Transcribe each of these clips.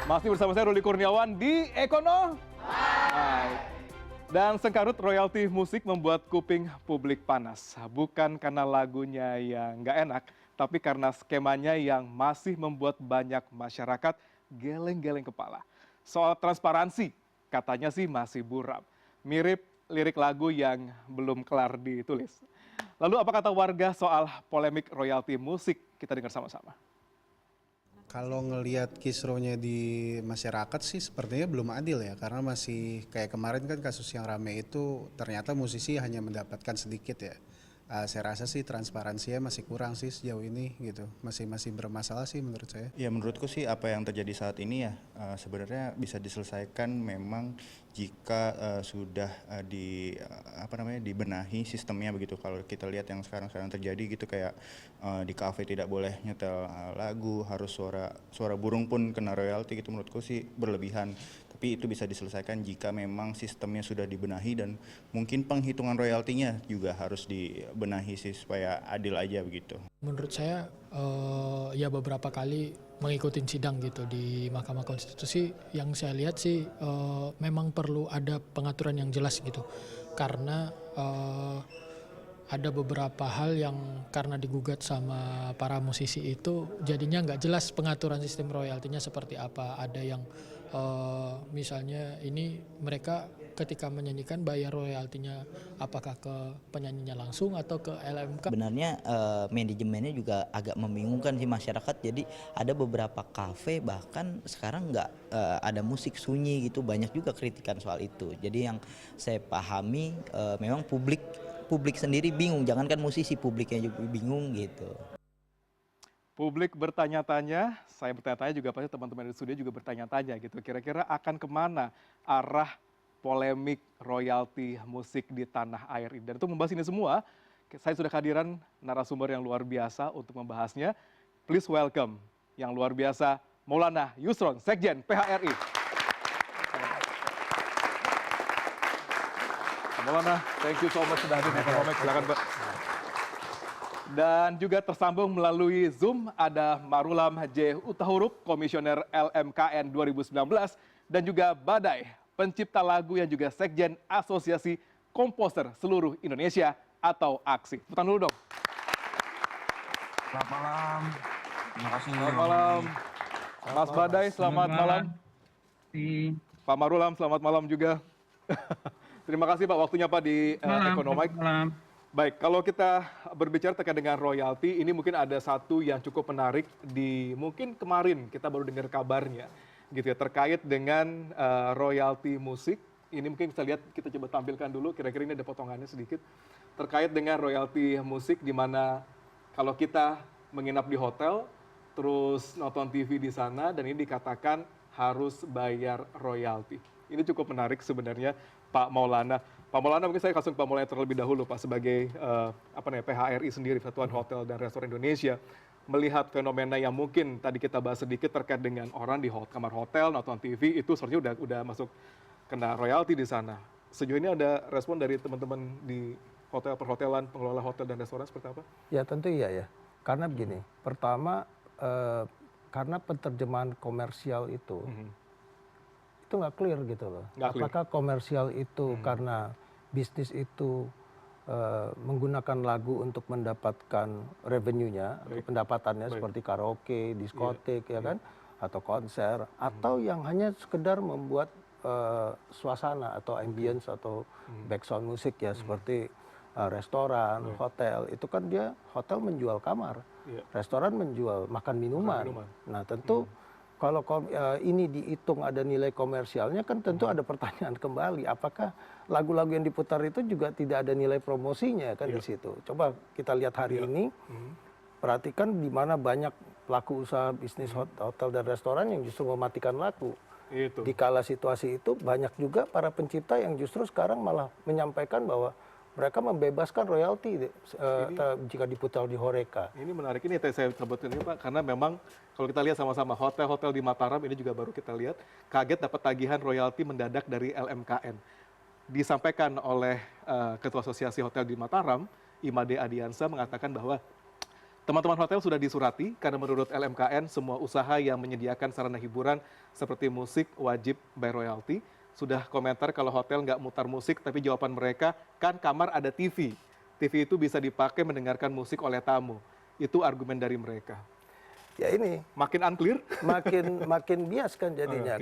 Masih bersama saya Ruli Kurniawan di Ekono. Hai. Dan sengkarut royalti musik membuat kuping publik panas. Bukan karena lagunya yang nggak enak, tapi karena skemanya yang masih membuat banyak masyarakat geleng-geleng kepala. Soal transparansi, katanya sih masih buram. Mirip lirik lagu yang belum kelar ditulis. Lalu apa kata warga soal polemik royalti musik? Kita dengar sama-sama. Kalau ngelihat kisruhnya di masyarakat sih sepertinya belum adil ya, karena masih kayak kemarin kan kasus yang rame itu ternyata musisi hanya mendapatkan sedikit ya. Saya rasa sih transparansinya masih kurang sih sejauh ini gitu, masih bermasalah sih menurut saya. Ya menurutku sih apa yang terjadi saat ini ya sebenarnya bisa diselesaikan memang jika sudah dibenahi sistemnya begitu. Kalau kita lihat yang sekarang terjadi gitu kayak di kafe tidak boleh nyetel lagu, harus suara burung pun kena royalti gitu, menurutku sih berlebihan. Tapi itu bisa diselesaikan jika memang sistemnya sudah dibenahi dan mungkin penghitungan royaltinya juga harus dibenahi sih supaya adil aja begitu. Menurut saya ya beberapa kali mengikuti sidang gitu di Mahkamah Konstitusi, yang saya lihat sih memang perlu ada pengaturan yang jelas gitu, karena ada beberapa hal yang karena digugat sama para musisi itu jadinya nggak jelas pengaturan sistem royaltinya seperti apa. Ada yang misalnya ini mereka ketika menyanyikan bayar royaltinya apakah ke penyanyinya langsung atau ke LMK. Sebenarnya manajemennya juga agak membingungkan sih masyarakat. Jadi ada beberapa kafe bahkan sekarang nggak ada musik, sunyi gitu. Banyak juga kritikan soal itu. Jadi yang saya pahami memang publik sendiri bingung, jangankan musisi, publiknya juga bingung gitu. Publik bertanya-tanya, saya bertanya-tanya juga pasti teman-teman di studio juga bertanya-tanya gitu. Kira-kira akan kemana arah polemik royalti musik di tanah air ini. Dan untuk membahas ini semua, saya sudah kehadiran narasumber yang luar biasa untuk membahasnya. Please welcome yang luar biasa Maulana Yusron, Sekjen PHRI. Maulana, thank you so much sudah hadir di Ekonomi. Silakan Pak. Dan juga tersambung melalui Zoom ada Marulam J. Utahurup, Komisioner LMKN 2019, dan juga Badai, pencipta lagu yang juga Sekjen Asosiasi Komposer Seluruh Indonesia atau AKSI. Putar dulu dong. Selamat malam. Terima kasih. Selamat malam. Mas Badai, selamat malam. Pak Marulam, selamat malam juga. Terima kasih Pak waktunya Pak di Ekonomi. Baik, kalau kita berbicara terkait dengan royalti, ini mungkin ada satu yang cukup menarik di mungkin kemarin kita baru dengar kabarnya gitu ya, terkait dengan royalti musik. Ini mungkin bisa lihat, kita coba tampilkan dulu, kira-kira ini ada potongannya sedikit. Terkait dengan royalti musik, di mana kalau kita menginap di hotel, terus nonton TV di sana, dan ini dikatakan harus bayar royalti. Ini cukup menarik sebenarnya Pak Maulana. Pak Maulana, mungkin saya langsung Pak Maulana terlebih dahulu Pak, sebagai PHRI sendiri, Satuan Hotel dan Restoran Indonesia, melihat fenomena yang mungkin tadi kita bahas sedikit terkait dengan orang di kamar hotel, nonton TV, itu seharusnya udah masuk kena royalti di sana. Sejauh ini ada respon dari teman-teman di hotel, perhotelan, pengelola hotel dan restoran seperti apa? Ya tentu iya ya, karena begini, pertama karena penerjemahan komersial itu nggak clear gitu loh. Apakah komersial itu karena bisnis itu menggunakan lagu untuk mendapatkan revenue-nya, atau pendapatannya seperti karaoke, diskotik ya kan, atau konser, atau yang hanya sekedar membuat suasana atau ambience atau background musik ya, seperti restoran, hotel, itu kan dia hotel menjual kamar, restoran menjual makan minuman. Nah tentu kalau ini dihitung ada nilai komersialnya, kan tentu ada pertanyaan kembali, apakah lagu-lagu yang diputar itu juga tidak ada nilai promosinya kan di situ. Coba kita lihat hari ini, perhatikan di mana banyak pelaku usaha bisnis hotel dan restoran yang justru mematikan laku. Di kala situasi itu banyak juga para pencipta yang justru sekarang malah menyampaikan bahwa mereka membebaskan royalti jika diputar di Horeca. Ini menarik, ini saya sebutkan ini Pak, karena memang kalau kita lihat sama-sama hotel-hotel di Mataram, ini juga baru kita lihat, kaget dapat tagihan royalti mendadak dari LMKN. Disampaikan oleh Ketua Asosiasi Hotel di Mataram, Imade Adiansa, mengatakan bahwa Teman-teman hotel sudah disurati karena menurut LMKN semua usaha yang menyediakan sarana hiburan seperti musik wajib bayar royalti. Sudah komentar kalau hotel nggak mutar musik, tapi jawaban mereka kan kamar ada TV. TV itu bisa dipakai mendengarkan musik oleh tamu. Itu argumen dari mereka. Ya ini Makin unclear? makin bias kan jadinya,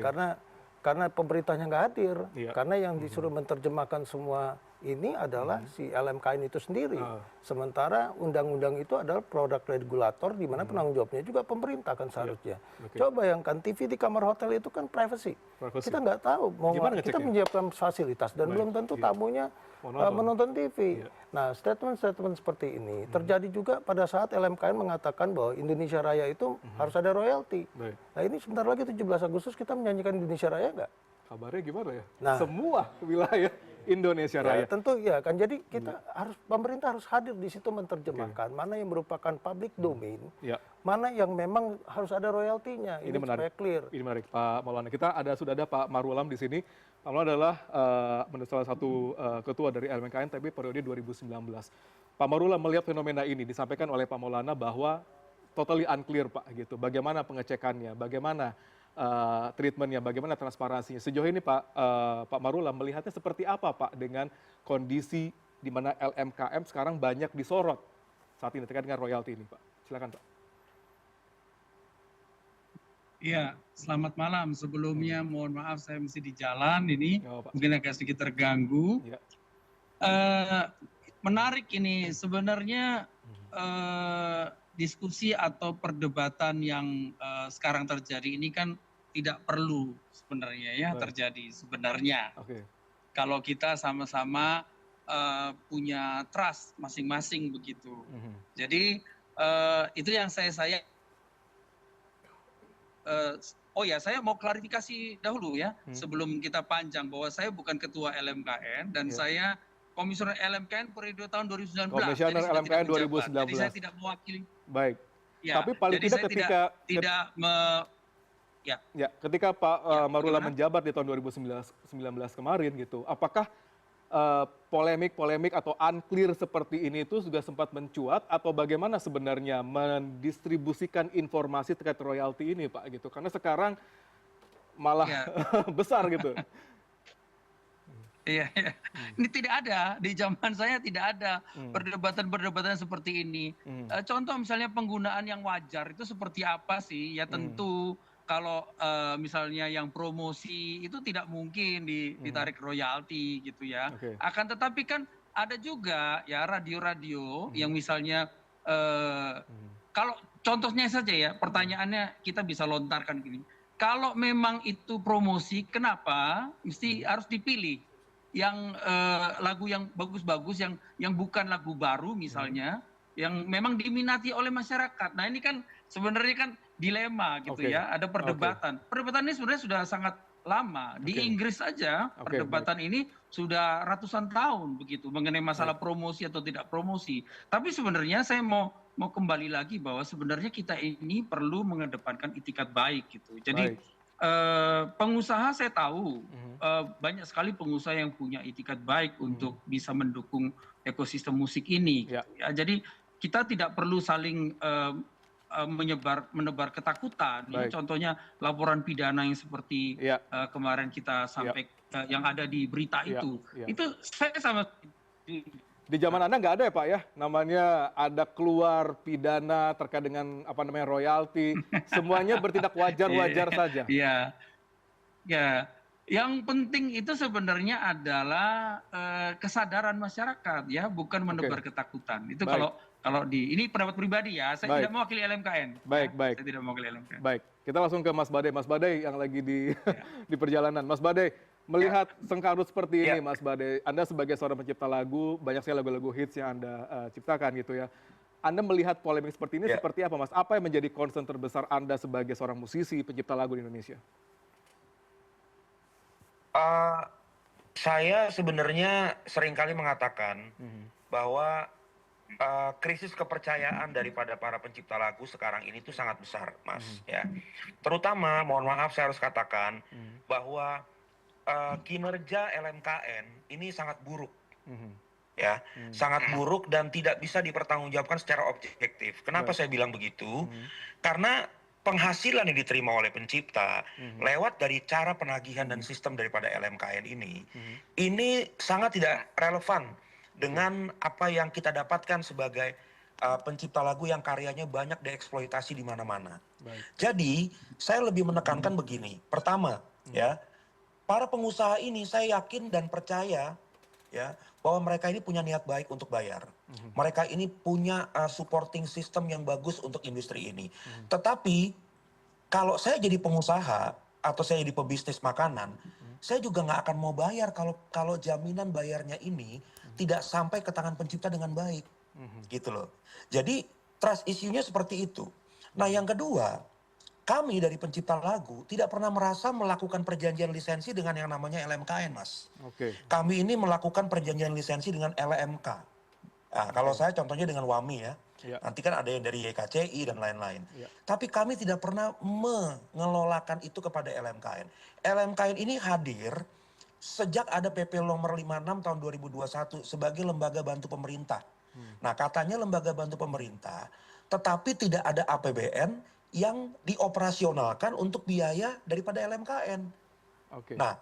karena pemerintahnya nggak hadir, Iya. karena yang disuruh menerjemahkan semua ini adalah si LMKN itu sendiri. Sementara undang-undang itu adalah produk regulator di mana penanggung jawabnya juga pemerintah kan seharusnya. Coba bayangkan TV di kamar hotel itu kan privacy. Kita nggak tahu mau Gimana kita ngeceknya? menyiapkan fasilitas dan belum tentu tamunya menonton TV. Nah, statement-statement seperti ini terjadi juga pada saat LMKN mengatakan bahwa Indonesia Raya itu harus ada royalti. Baik. Nah, ini sebentar lagi 17 Agustus kita menyanyikan Indonesia Raya nggak? Kabarnya gimana ya? Nah. Semua wilayah Indonesia Ya, Raya. tentu ya kan. Jadi kita pemerintah harus hadir di situ menerjemahkan mana yang merupakan public domain, Ya. mana yang memang harus ada royaltinya. Ini supaya clear. Ini menarik, Pak Maulana. Sudah ada Pak Marulam di sini. Pak Maulana adalah salah satu ketua dari LMKN, tapi periode 2019. Pak Marulam melihat fenomena ini disampaikan oleh Pak Maulana bahwa totally unclear, Pak. Gitu. Bagaimana pengecekannya? Bagaimana treatmentnya? Bagaimana transparansinya? Sejauh ini Pak Marulam melihatnya seperti apa, Pak, dengan kondisi di mana LMKM sekarang banyak disorot saat ini terkait dengan royalti ini, Pak. Silakan, Pak. Iya, selamat malam. Sebelumnya mohon maaf saya mesti di jalan ini, Nggak apa-apa. mungkin agak sedikit terganggu. Ya. Menarik ini sebenarnya diskusi atau perdebatan yang sekarang terjadi ini kan tidak perlu sebenarnya ya terjadi sebenarnya. Oke. Kalau kita sama-sama punya trust masing-masing begitu. Jadi itu yang saya saya mau klarifikasi dahulu ya sebelum kita panjang bahwa saya bukan ketua LMKN dan saya komisioner LMKN periode tahun 2019. Komisioner LMKN 2019. Jadi saya tidak mewakili. Baik. Ya, Tapi paling jadi tidak saya ketika Pak Marulam bagaimana? menjabat di tahun 2019 kemarin gitu, apakah polemik atau unclear seperti ini itu juga sempat mencuat atau bagaimana sebenarnya mendistribusikan informasi terkait royalti ini, Pak, gitu? Karena sekarang malah besar gitu. Iya. Ini tidak ada, di zaman saya tidak ada perdebatan-perdebatan seperti ini. Contoh misalnya penggunaan yang wajar itu seperti apa sih? Ya tentu kalau misalnya yang promosi itu tidak mungkin ditarik royalti gitu ya. Akan tetapi kan ada juga ya radio-radio yang misalnya kalau contohnya saja ya, pertanyaannya kita bisa lontarkan gini. Kalau memang itu promosi, kenapa mesti harus dipilih yang lagu yang bagus-bagus, yang bukan lagu baru misalnya, yang memang diminati oleh masyarakat. Nah ini kan sebenarnya kan dilema gitu ya, ada perdebatan. Perdebatan ini sebenarnya sudah sangat lama. Di Inggris saja perdebatan ini sudah ratusan tahun begitu mengenai masalah promosi atau tidak promosi. Tapi sebenarnya saya mau kembali lagi bahwa sebenarnya kita ini perlu mengedepankan itikat baik gitu. Jadi pengusaha saya tahu banyak sekali pengusaha yang punya itikat baik untuk bisa mendukung ekosistem musik ini. Ya, jadi kita tidak perlu saling menebar ketakutan. Ini contohnya laporan pidana yang seperti kemarin kita sampai yang ada di berita itu. Itu saya sama di zaman Anda nggak ada ya, Pak ya, namanya ada keluar pidana terkait dengan royalti, semuanya bertindak wajar-wajar saja. Iya, ya. Yang penting itu sebenarnya adalah kesadaran masyarakat ya, bukan menebar ketakutan. Itu kalau ini pendapat pribadi ya, saya tidak mewakili LMKN. Baik. Saya tidak mewakili LMKN. Baik, kita langsung ke Mas Badai. Mas Badai yang lagi di perjalanan. Mas Badai, melihat sengkarut seperti ini, Mas Badai, Anda sebagai seorang pencipta lagu, banyak sekali lagu-lagu hits yang Anda ciptakan gitu ya. Anda melihat polemik seperti ini seperti apa, Mas? Apa yang menjadi concern terbesar Anda sebagai seorang musisi, pencipta lagu di Indonesia? Saya sebenarnya seringkali mengatakan bahwa krisis kepercayaan daripada para pencipta lagu sekarang ini tuh sangat besar, Mas. Ya, terutama, mohon maaf saya harus katakan bahwa kinerja LMKN ini sangat buruk. ya, sangat buruk dan tidak bisa dipertanggungjawabkan secara objektif. Kenapa saya bilang begitu? Karena penghasilan yang diterima oleh pencipta lewat dari cara penagihan dan sistem daripada LMKN ini sangat tidak relevan dengan apa yang kita dapatkan sebagai pencipta lagu yang karyanya banyak dieksploitasi di mana-mana. Jadi, saya lebih menekankan begini. Pertama, ya, para pengusaha ini saya yakin dan percaya ya bahwa mereka ini punya niat baik untuk bayar. Mereka ini punya supporting system yang bagus untuk industri ini. Tetapi kalau saya jadi pengusaha atau saya jadi pebisnis makanan, saya juga nggak akan mau bayar kalau jaminan bayarnya ini tidak sampai ke tangan pencipta dengan baik, gitu loh. Jadi trust issue-nya seperti itu. Nah yang kedua, kami dari pencipta lagu tidak pernah merasa melakukan perjanjian lisensi dengan yang namanya LMKN, Mas. Kami ini melakukan perjanjian lisensi dengan LMK. Nah, kalau saya contohnya dengan WAMI ya. Nanti kan ada yang dari YKCI dan lain-lain. Tapi kami tidak pernah mengelolakan itu kepada LMKN. LMKN ini hadir sejak ada PP nomor 56 tahun 2021 sebagai lembaga bantu pemerintah. Nah katanya lembaga bantu pemerintah, tetapi tidak ada APBN yang dioperasionalkan untuk biaya daripada LMKN. Nah,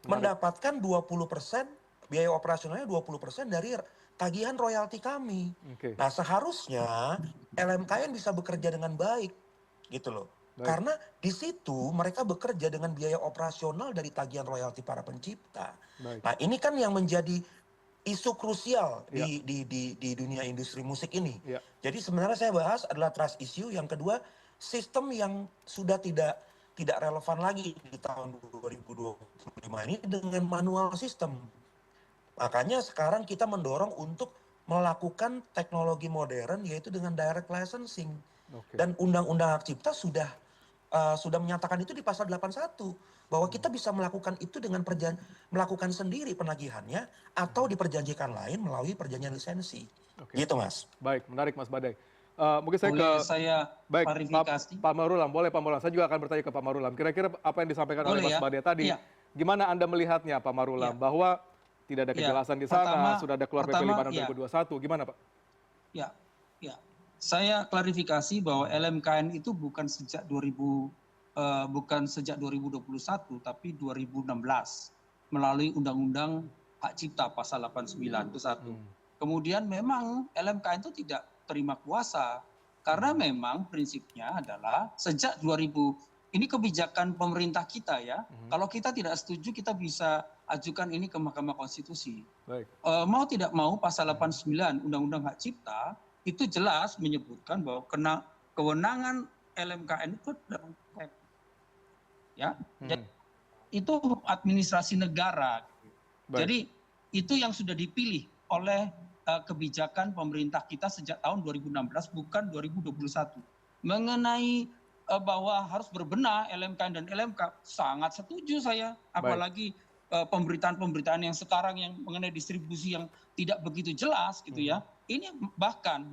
mendapatkan 20%, biaya operasionalnya 20% dari tagihan royalti kami. Nah, seharusnya LMKN bisa bekerja dengan baik, gitu loh. Karena di situ mereka bekerja dengan biaya operasional dari tagihan royalti para pencipta. Nah, ini kan yang menjadi isu krusial di dunia industri musik ini. Jadi sebenarnya saya bahas adalah trust issue. Yang kedua, sistem yang sudah tidak relevan lagi di tahun 2025 ini dengan manual sistem. Makanya sekarang kita mendorong untuk melakukan teknologi modern yaitu dengan direct licensing. Dan Undang-Undang Hak Cipta sudah menyatakan itu di pasal 81 bahwa kita bisa melakukan itu dengan melakukan sendiri penagihannya atau diperjanjikan lain melalui perjanjian lisensi. Gitu Mas. Baik, menarik Mas Badai. Mungkin saya baik, klarifikasi. Pak Marulam, boleh Pak Marulam. Saya juga akan bertanya ke Pak Marulam. Kira-kira apa yang disampaikan oleh Mas Badai tadi, gimana Anda melihatnya Pak Marulam? Bahwa tidak ada kejelasan di sana, sudah ada keluar PP 56 2021, gimana Pak? Ya. Saya klarifikasi bahwa LMKN itu bukan sejak 2021, tapi 2016 melalui Undang-Undang Hak Cipta pasal 89 itu satu. Kemudian memang LMKN itu tidak terima kuasa karena memang prinsipnya adalah sejak 2000 ini kebijakan pemerintah kita ya. Kalau kita tidak setuju kita bisa ajukan ini ke Mahkamah Konstitusi. Mau tidak mau pasal 89 Undang-Undang Hak Cipta itu jelas menyebutkan bahwa kewenangan LMKN itu ya. Itu administrasi negara. Jadi itu yang sudah dipilih oleh kebijakan pemerintah kita sejak tahun 2016 bukan 2021. Mengenai bahwa harus berbenah LMKN dan LMK sangat setuju saya, apalagi pemberitaan-pemberitaan yang sekarang yang mengenai distribusi yang tidak begitu jelas gitu ya. Ini bahkan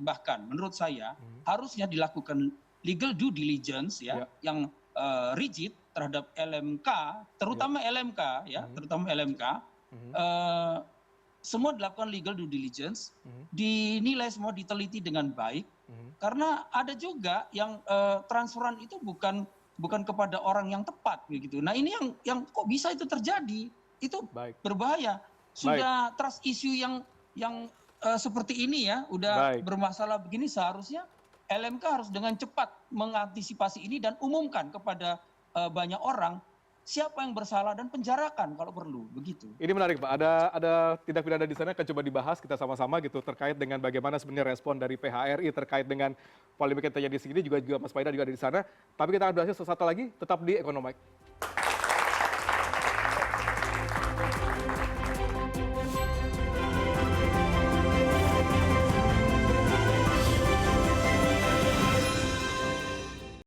menurut saya harusnya dilakukan legal due diligence ya yang rigid terhadap LMK, terutama LMK ya, terutama LMK. Semua dilakukan legal due diligence, dinilai semua diteliti dengan baik, karena ada juga yang transferan itu bukan kepada orang yang tepat begitu. Nah ini yang kok bisa itu terjadi, itu berbahaya. Sudah trust issue yang seperti ini ya, udah bermasalah begini, seharusnya LMK harus dengan cepat mengantisipasi ini dan umumkan kepada banyak orang siapa yang bersalah dan penjarakan kalau perlu, begitu. Ini menarik Pak, ada tindak pidana di sana akan coba dibahas kita sama-sama gitu terkait dengan bagaimana sebenarnya respon dari PHRI terkait dengan polemik yang terjadi di sini, juga Mas Paida juga ada di sana. Tapi kita akan bahasnya sesaat lagi, tetap di Ekonomi.